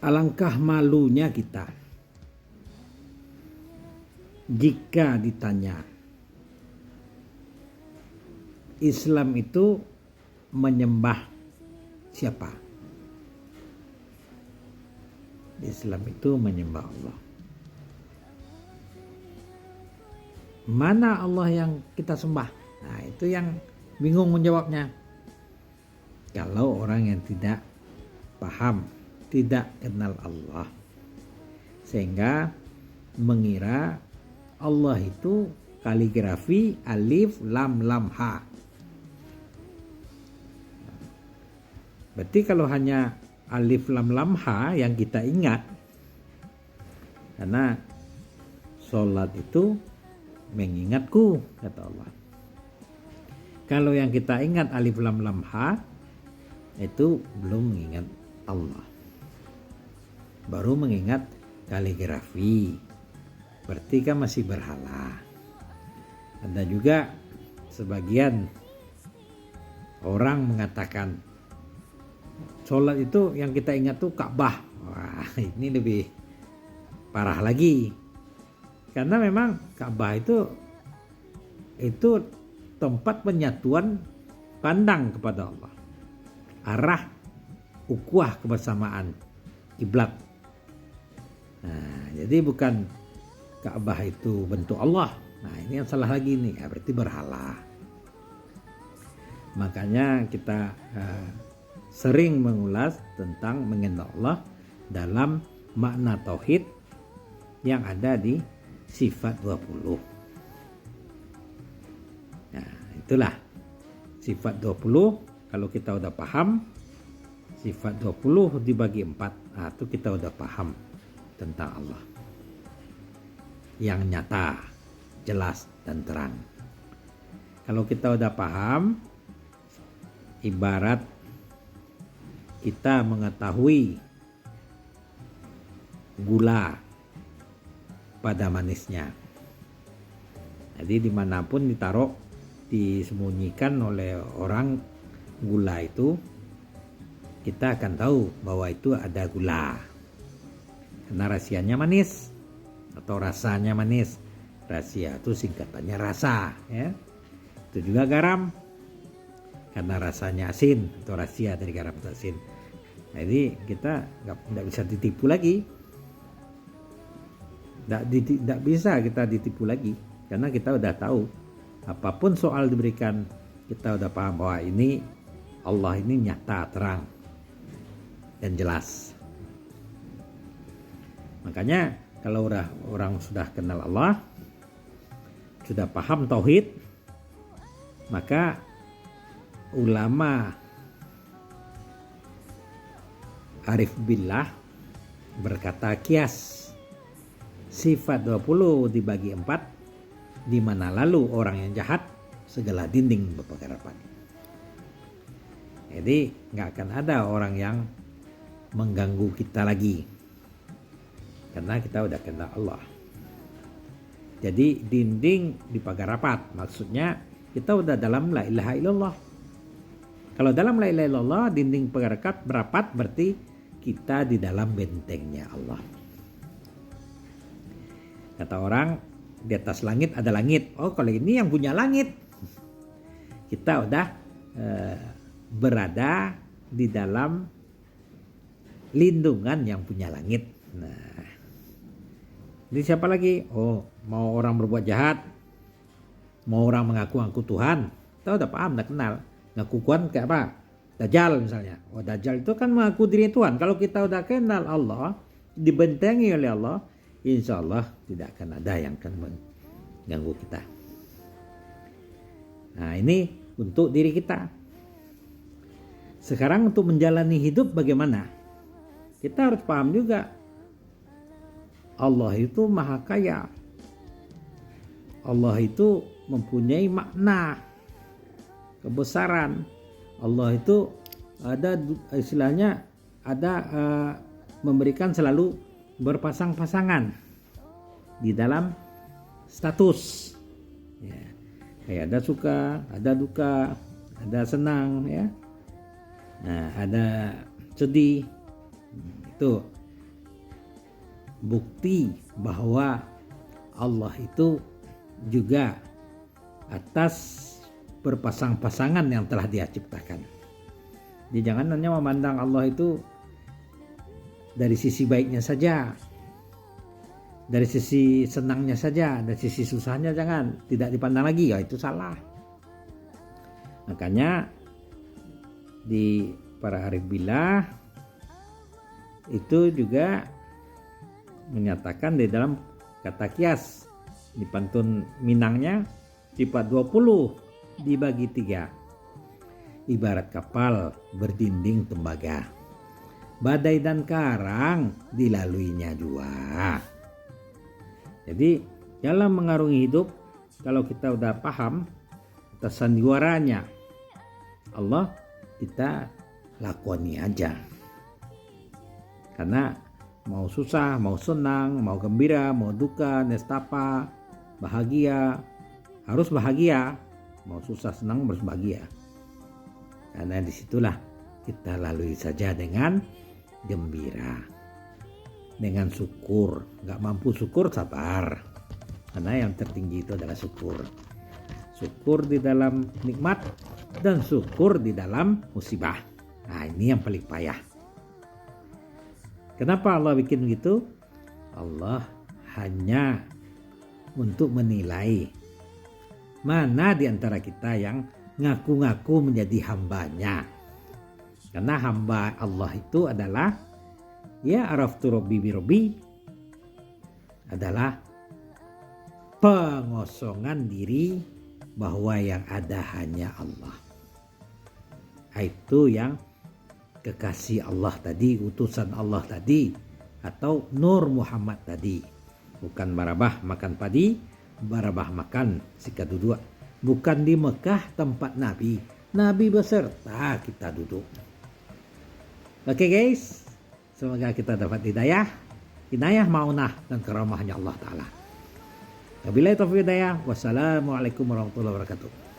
Alangkah malunya kita jika ditanya Islam itu menyembah siapa? Islam itu menyembah Allah. Mana Allah yang kita sembah? Nah, itu yang bingung menjawabnya. Kalau orang yang tidak paham, tidak kenal Allah, sehingga mengira Allah itu kaligrafi alif lam lam ha. Berarti kalau hanya alif lam lam ha yang kita ingat, karena sholat itu mengingatku, kata Allah. Kalau yang kita ingat alif lam lam ha, itu belum mengingat Allah, baru mengingat kaligrafi, berarti kan masih berhala. Ada juga sebagian orang mengatakan sholat itu yang kita ingat tuh Ka'bah. Wah, ini lebih parah lagi, karena memang Ka'bah itu tempat penyatuan pandang kepada Allah, arah ukhuwah kebersamaan kiblat. Nah, jadi bukan Ka'bah itu bentuk Allah. Nah, ini yang salah lagi nih, berarti berhala. Makanya kita sering mengulas tentang mengenal Allah dalam makna tauhid yang ada di sifat 20. Nah, itulah sifat 20. Kalau kita udah paham sifat 20 dibagi 4, nah, itu kita udah paham tentang Allah yang nyata, jelas dan terang. Kalau kita udah paham, ibarat kita mengetahui gula pada manisnya. Jadi dimanapun ditaruh, disembunyikan oleh orang gula itu, kita akan tahu bahwa itu ada gula, karena rahasianya manis atau rasanya manis. Rahasia itu singkatannya rasa, ya. Itu juga garam, karena rasanya asin, atau rahasia dari garam atau asin. Jadi kita nggak bisa ditipu lagi, nggak bisa kita ditipu lagi, karena kita udah tahu. Apapun soal diberikan, kita udah paham bahwa ini Allah ini nyata, terang dan jelas. Makanya kalau orang sudah kenal Allah, sudah paham tauhid, maka ulama arif billah berkata kias sifat 20 dibagi 4, di mana lalu orang yang jahat segala dinding berpengharapan. Jadi nggak akan ada orang yang mengganggu kita lagi, karena kita udah kenal Allah. Jadi dinding dipagar rapat, maksudnya kita udah dalam la ilaha illallah. Kalau dalam la ilaha illallah dinding pagar rapat, berarti kita di dalam bentengnya Allah. Kata orang, di atas langit ada langit. Oh, kalau ini yang punya langit, kita udah berada di dalam lindungan yang punya langit. Nah, jadi siapa lagi? Oh, mau orang berbuat jahat, mau orang mengaku-ngaku Tuhan, kita udah paham, udah kenal. Ngaku Tuhan kayak apa? Dajjal misalnya. Oh, Dajjal itu kan mengaku diri Tuhan. Kalau kita udah kenal Allah, dibentengi oleh Allah, insya Allah tidak akan ada yang akan mengganggu kita. Nah, ini untuk diri kita. Sekarang untuk menjalani hidup bagaimana? Kita harus paham juga, Allah itu maha kaya. Allah itu mempunyai makna kebesaran. Allah itu ada istilahnya, ada memberikan selalu berpasang-pasangan di dalam status. Ya. Kayak ada suka, ada duka, ada senang, ya. Nah, ada sedih. Itu bukti bahwa Allah itu juga atas berpasang-pasangan yang telah Dia ciptakan. Jadi jangan hanya memandang Allah itu dari sisi baiknya saja, dari sisi senangnya saja, dari sisi susahnya jangan, tidak dipandang lagi, ya itu salah. Makanya di para arif billah itu juga menyatakan di dalam kata kias di pantun Minangnya, sifat 20 dibagi 3, ibarat kapal berdinding tembaga, badai dan karang dilaluinya 2. Jadi dalam mengarungi hidup, kalau kita udah paham atas sandiwaranya Allah, kita lakoni aja. Karena mau susah, mau senang, mau gembira, mau duka, nestapa, bahagia, harus bahagia. Mau susah, senang, harus bahagia. Karena disitulah kita lalui saja dengan gembira, dengan syukur. Gak mampu syukur, sabar. Karena yang tertinggi itu adalah syukur. Syukur di dalam nikmat dan syukur di dalam musibah. Nah, ini yang paling payah. Kenapa Allah bikin begitu? Allah hanya untuk menilai mana di antara kita yang ngaku-ngaku menjadi hambanya. Karena hamba Allah itu adalah ya araftu rabbi bi rabbi, adalah pengosongan diri bahwa yang ada hanya Allah. Itu yang kekasih Allah tadi, utusan Allah tadi, atau Nur Muhammad tadi. Bukan Barabah makan padi, Barabah makan sikat duduk. Bukan di Mekah tempat Nabi, Nabi beserta kita duduk. Oke guys, semoga kita dapat hidayah, maunah dan karamahnya Allah Ta'ala. Wabillahi taufiq hidayah. Wassalamualaikum warahmatullahi wabarakatuh.